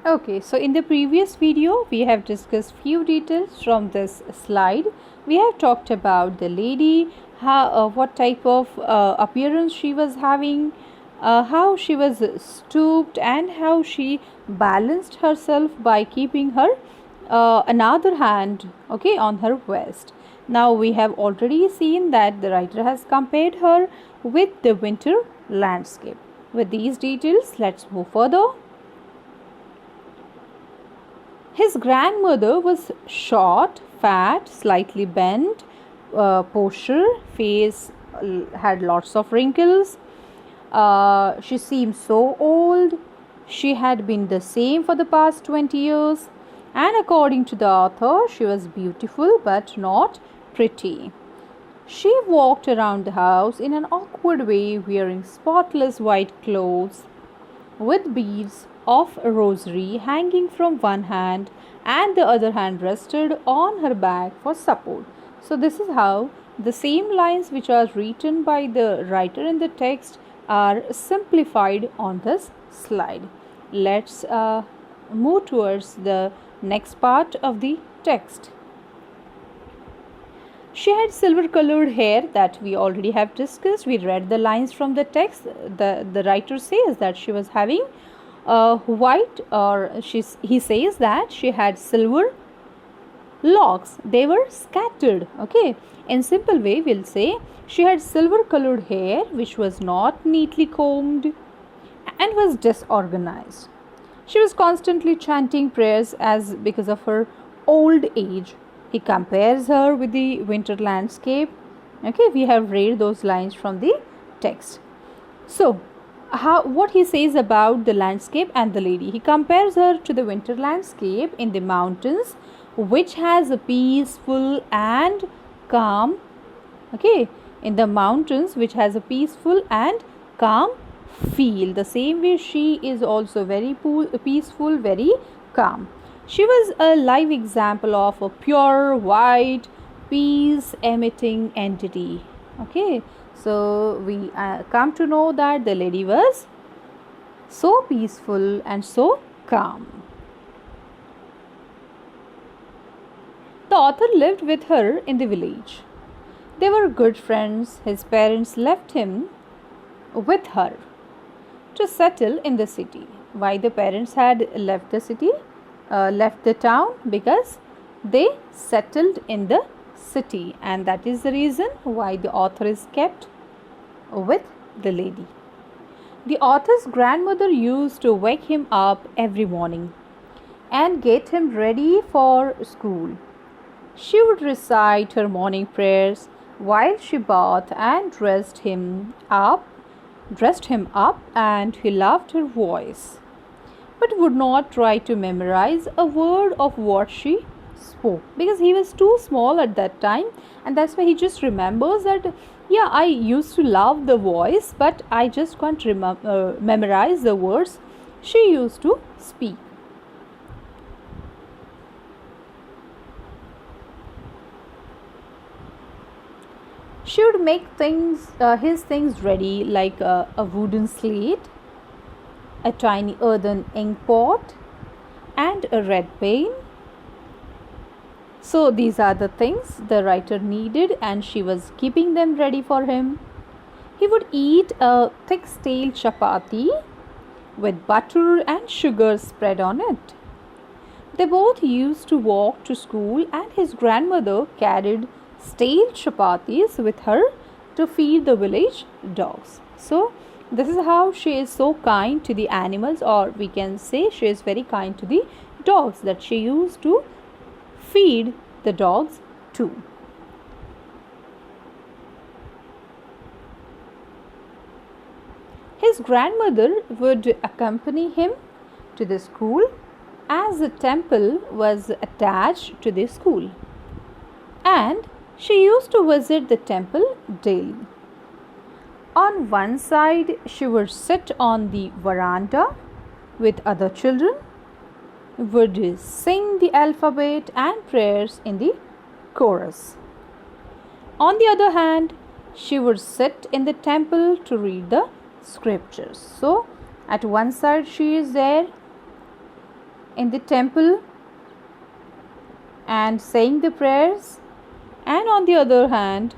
Okay, so in the previous video, we have discussed few details from this slide. We have talked about the lady, what type of appearance she was having, how she was stooped, and how she balanced herself by keeping her another hand, okay, on her waist. Now we have already seen that the writer has compared her with the winter landscape. With these details, let's move further. His grandmother was short, fat, slightly bent, posture, face had lots of wrinkles. She seemed so old. She had been the same for the past 20 years. And according to the author, she was beautiful but not pretty. She walked around the house in an awkward way, wearing spotless white clothes with beads of rosary hanging from one hand and the other hand rested on her back for support. So this is how the same lines which are written by the writer in the text are simplified on this slide. Let's move towards the next part of the text. She had silver colored hair that we already have discussed. We read the lines from the text. The writer says that she was having white, or he says that she had silver locks. They were scattered. Okay, in simple way we'll say she had silver colored hair which was not neatly combed and was disorganized. She was constantly chanting prayers as because of her old age. He compares her with the winter landscape. Okay, we have read those lines from the text. So, what he says about the landscape and the lady. He compares her to the winter landscape in the mountains, which has a peaceful and calm. Okay, in the mountains, which has a peaceful and calm feel. The same way she is also very peaceful, very calm. She was a live example of a pure white peace emitting entity. Okay, so we come to know that the lady was so peaceful and so calm. The author lived with her in the village. They were good friends. His parents left him with her to settle in the city. Why the parents had left the city? Left the town because they settled in the city, and that is the reason why the author is kept with the lady. The author's grandmother used to wake him up every morning and get him ready for school. She would recite her morning prayers while she bathed and dressed him up, and he loved her voice, but would not try to memorize a word of what she spoke because he was too small at that time, and that's why he just remembers that, yeah, I used to love the voice, but I just can't memorize the words she used to speak. She would make his things ready, like a wooden slate, a tiny earthen ink pot, and a red pen. So these are the things the writer needed, and she was keeping them ready for him. He would eat a thick stale chapati with butter and sugar spread on it. They both used to walk to school, and his grandmother carried stale chapatis with her to feed the village dogs. So this is how she is so kind to the animals, or we can say she is very kind to the dogs, that she used to feed the dogs too. His grandmother would accompany him to the school, as the temple was attached to the school, and she used to visit the temple daily. On one side, she would sit on the veranda with other children, would sing the alphabet and prayers in the chorus. On the other hand, she would sit in the temple to read the scriptures. So, at one side she is there in the temple and saying the prayers, and on the other hand,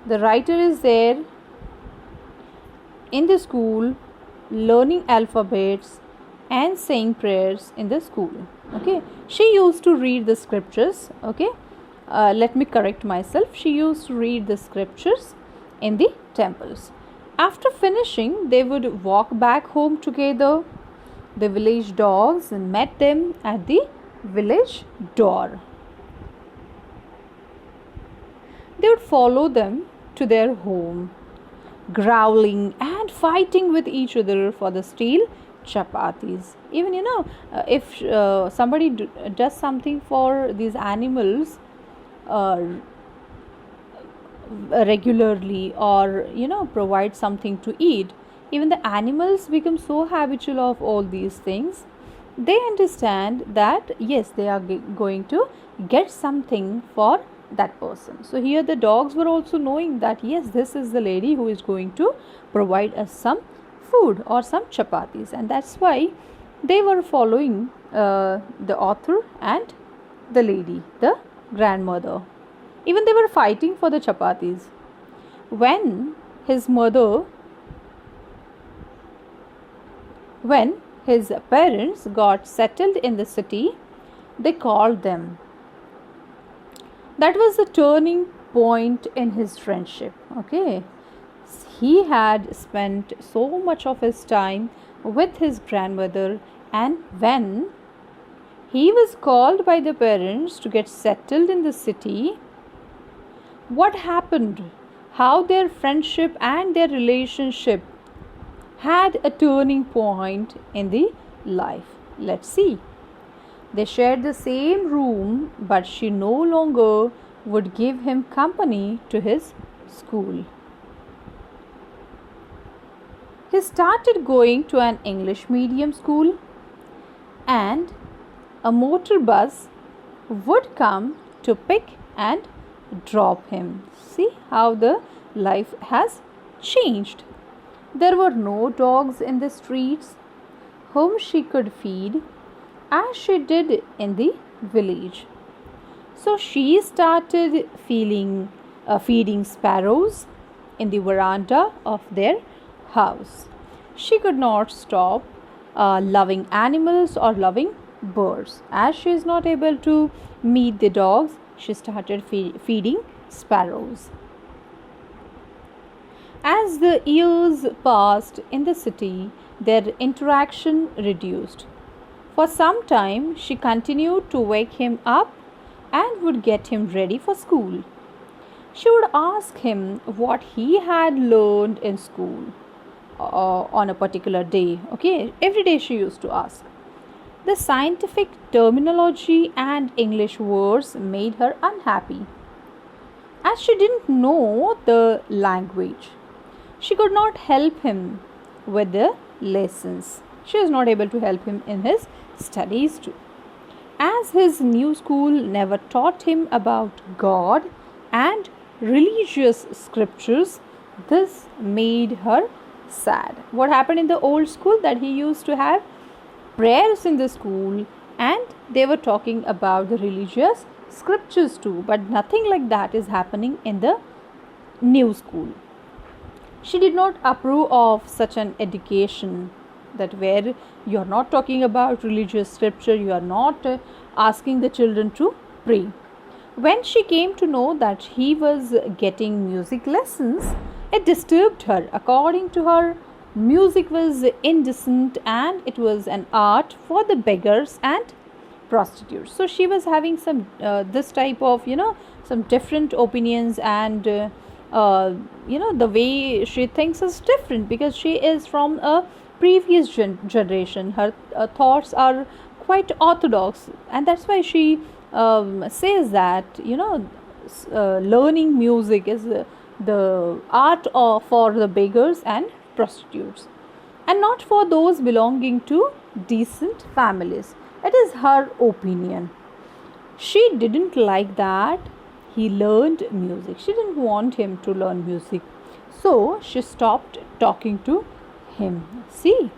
the writer is there in the school learning alphabets and saying prayers in the school. Okay, she used to read the scriptures. Okay, let me correct myself. She used to read the scriptures in the temples. After finishing, they would walk back home together. The village dogs met them at the village door. They would follow them to their home, growling and fighting with each other for the stale chapatis. Even if somebody does something for these animals uh, regularly, or provide something to eat, even the animals become so habitual of all these things. They understand that yes, they are going to get something for that person. So here the dogs were also knowing that yes, this is the lady who is going to provide us some food or some chapatis, and that's why they were following the author and the lady, the grandmother. Even they were fighting for the chapatis. When his mother, when his parents got settled in the city, they called them. That was the turning point in his friendship. Okay, he had spent so much of his time with his grandmother, and when he was called by the parents to get settled in the city, what happened? How their friendship and their relationship had a turning point in the life. Let's see. They shared the same room, but she no longer would give him company to his school. He started going to an English medium school, and a motor bus would come to pick and drop him. See how the life has changed. There were no dogs in the streets whom she could feed as she did in the village. So she started feeding sparrows in the veranda of their house. She could not stop loving animals or loving birds. As she is not able to meet the dogs, she started feeding sparrows. As the years passed in the city, their interaction reduced. For some time, she continued to wake him up and would get him ready for school. She would ask him what he had learned in school on a particular day. Okay, every day she used to ask. The scientific terminology and English words made her unhappy, as she didn't know the language. She could not help him with the lessons. She was not able to help him in his studies too. As his new school never taught him about God and religious scriptures, this made her sad. What happened in the old school, that he used to have prayers in the school and they were talking about the religious scriptures too, but nothing like that is happening in the new school. She did not approve of such an education, that where you are not talking about religious scripture, you are not asking the children to pray. When she came to know that he was getting music lessons, it disturbed her. According to her, music was indecent and it was an art for the beggars and prostitutes. So she was having some this type of some different opinions, and the way she thinks is different because she is from a previous generation. Her thoughts are quite orthodox, and that's why she says that learning music is the art for the beggars and prostitutes, and not for those belonging to decent families. It is her opinion. She didn't like that he learned music. She didn't want him to learn music. So she stopped talking to him. See,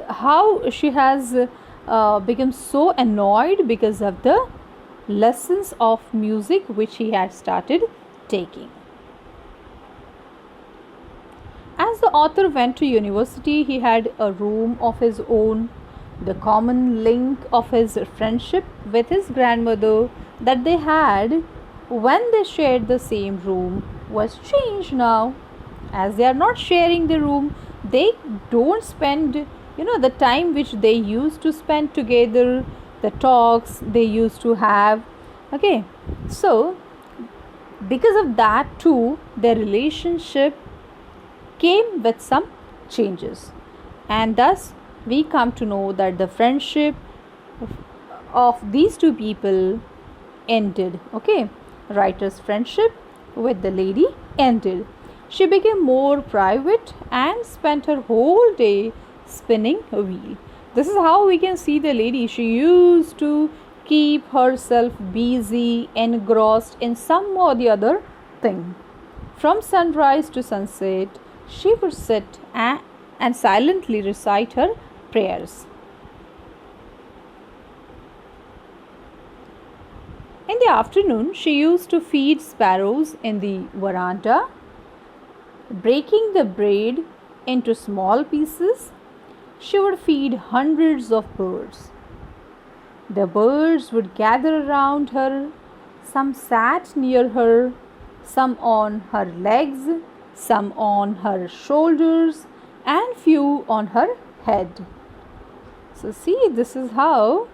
how she has become so annoyed because of the lessons of music which he had started taking. As the author went to university, he had a room of his own. The common link of his friendship with his grandmother that they had when they shared the same room was changed now. As they are not sharing the room, they don't spend, the time which they used to spend together, the talks they used to have. Okay, so because of that too, their relationship came with some changes, and thus we come to know that the friendship of these two people ended. Okay, writer's friendship with the lady ended. She became more private and spent her whole day spinning a wheel. This is how we can see the lady. She used to keep herself busy, engrossed in some or the other thing. From sunrise to sunset, she would sit and silently recite her prayers. In the afternoon, she used to feed sparrows in the veranda, breaking the bread into small pieces. She would feed hundreds of birds. The birds would gather around her. Some sat near her, some on her legs, some on her shoulders, and few on her head. So, see, this is how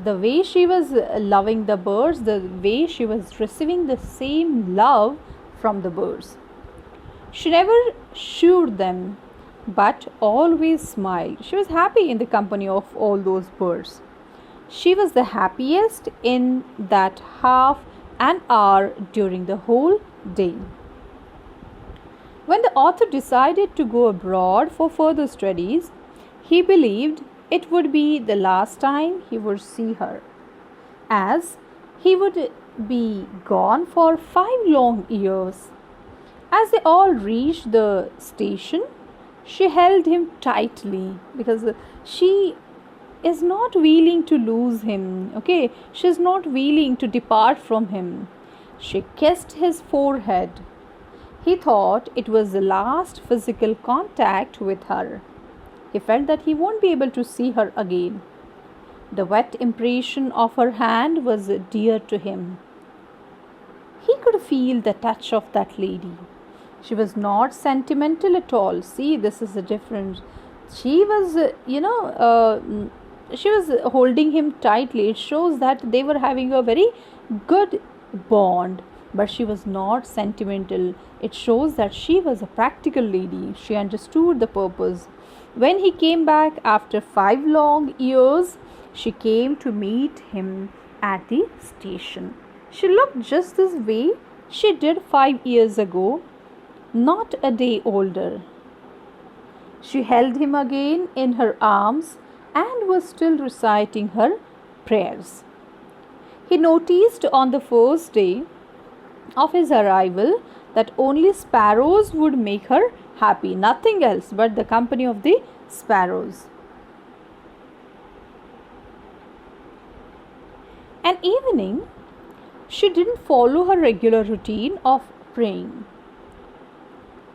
the way she was loving the birds, the way she was receiving the same love from the birds. She never shooed them, but always smiled. She was happy in the company of all those birds. She was the happiest in that half an hour during the whole day. When the author decided to go abroad for further studies, he believed it would be the last time he would see her, as he would be gone for 5 long years. As they all reached the station, she held him tightly because she is not willing to lose him. Okay, she is not willing to depart from him. She kissed his forehead. He thought it was the last physical contact with her. He felt that he won't be able to see her again. The wet impression of her hand was dear to him. He could feel the touch of that lady. She was not sentimental at all. See, this is the difference. She was, she was holding him tightly. It shows that they were having a very good bond, but she was not sentimental. It shows that she was a practical lady. She understood the purpose. When he came back after 5 long years, she came to meet him at the station. She looked just this way she did 5 years ago, not a day older. She held him again in her arms and was still reciting her prayers. He noticed on the first day of his arrival that only sparrows would make her happy, nothing else but the company of the sparrows. An evening, she didn't follow her regular routine of praying.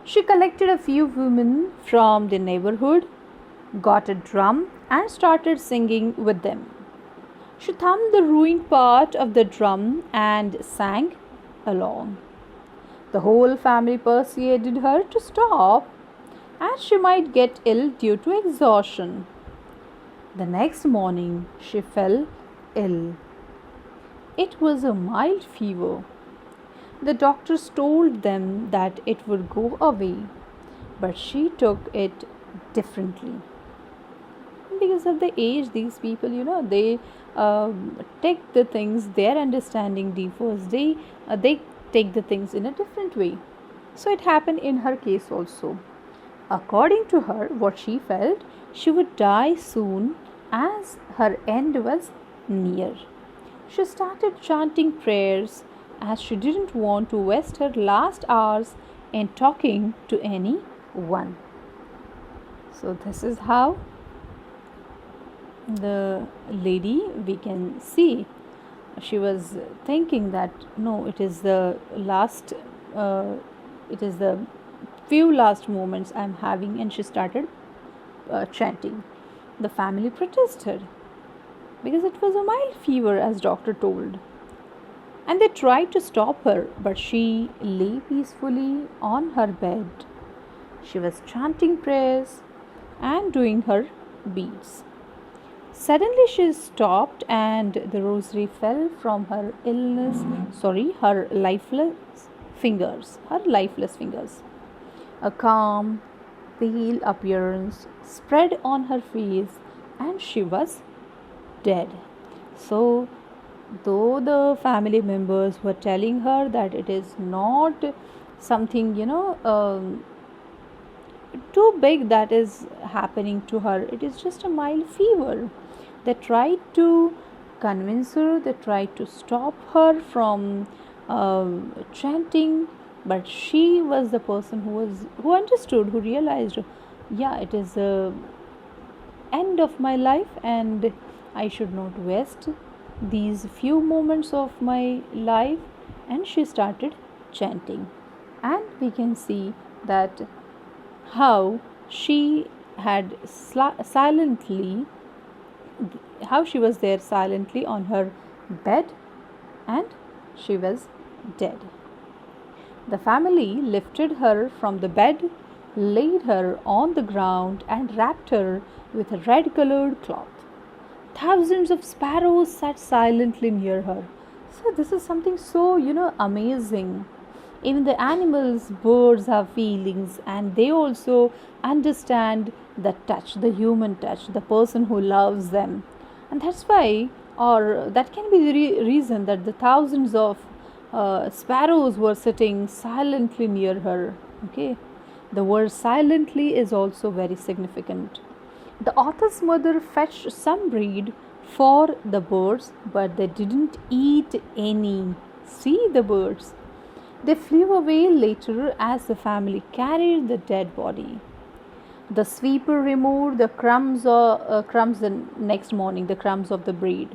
She collected a few women from the neighborhood, got a drum, and started singing with them. She thumbed the ruined part of the drum and sang along. The whole family persuaded her to stop, as she might get ill due to exhaustion. The next morning, she fell ill. It was a mild fever. The doctors told them that it would go away, but she took it differently. Because of the age, these people, they take the things, their understanding differs. They take the things in a different way. So it happened in her case also. According to her, what she felt, she would die soon as her end was near. She started chanting prayers as she didn't want to waste her last hours in talking to anyone. So this is how the lady, we can see, she was thinking that no, it is the last it is the few last moments I'm having, and she started chanting. The family protested because it was a mild fever, as doctor told, and they tried to stop her, but she lay peacefully on her bed. She was chanting prayers and doing her beads. Suddenly she stopped and the rosary fell from her lifeless fingers. A calm, pale appearance spread on her face and she was dead. So, though the family members were telling her that it is not something, too big that is happening to her, it is just a mild fever. They tried to convince her, they tried to stop her from chanting, but she was the person who understood, who realized, yeah, it is the end of my life and I should not waste these few moments of my life. And she started chanting, and we can see that how she had silently, how she was there silently on her bed and she was dead. The family lifted her from the bed, laid her on the ground, and wrapped her with a red colored cloth. Thousands of sparrows sat silently near her. So, this is something so, amazing. Even the animals, birds have feelings, and they also understand the touch, the human touch, the person who loves them. And that's why, or that can be the reason that the thousands of sparrows were sitting silently near her. Okay, the word silently is also very significant. The author's mother fetched some bread for the birds, but they didn't eat any. See the birds. They flew away later as the family carried the dead body. The sweeper removed the crumbs the next morning, the crumbs of the bread.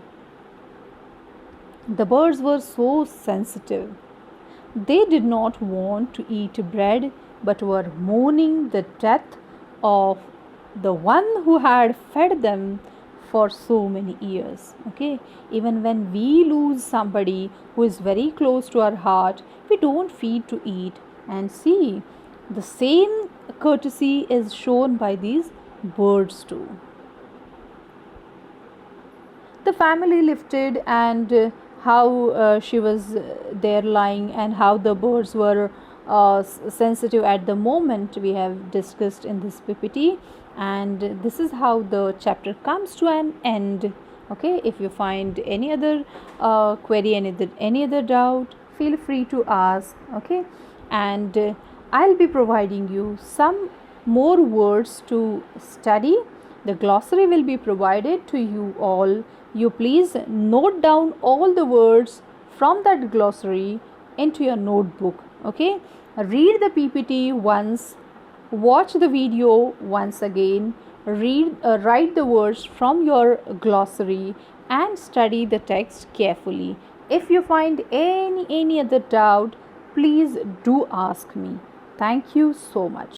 The birds were so sensitive. They did not want to eat bread but were mourning the death of the one who had fed them for so many years. Okay, even when we lose somebody who is very close to our heart, we don't feed to eat. And see, the same courtesy is shown by these birds too. The family lifted, and how she was there lying, and how the birds were sensitive at the moment, we have discussed in this ppt, and this is how the chapter comes to an end. Okay, if you find any other query, any other doubt, feel free to ask. Okay, and I'll be providing you some more words to study. The glossary will be provided to you all. You please note down all the words from that glossary into your notebook. Okay, read the ppt once, watch the video once again, write the words from your glossary, and study the text carefully. If you find any other doubt, please do ask me. Thank you so much.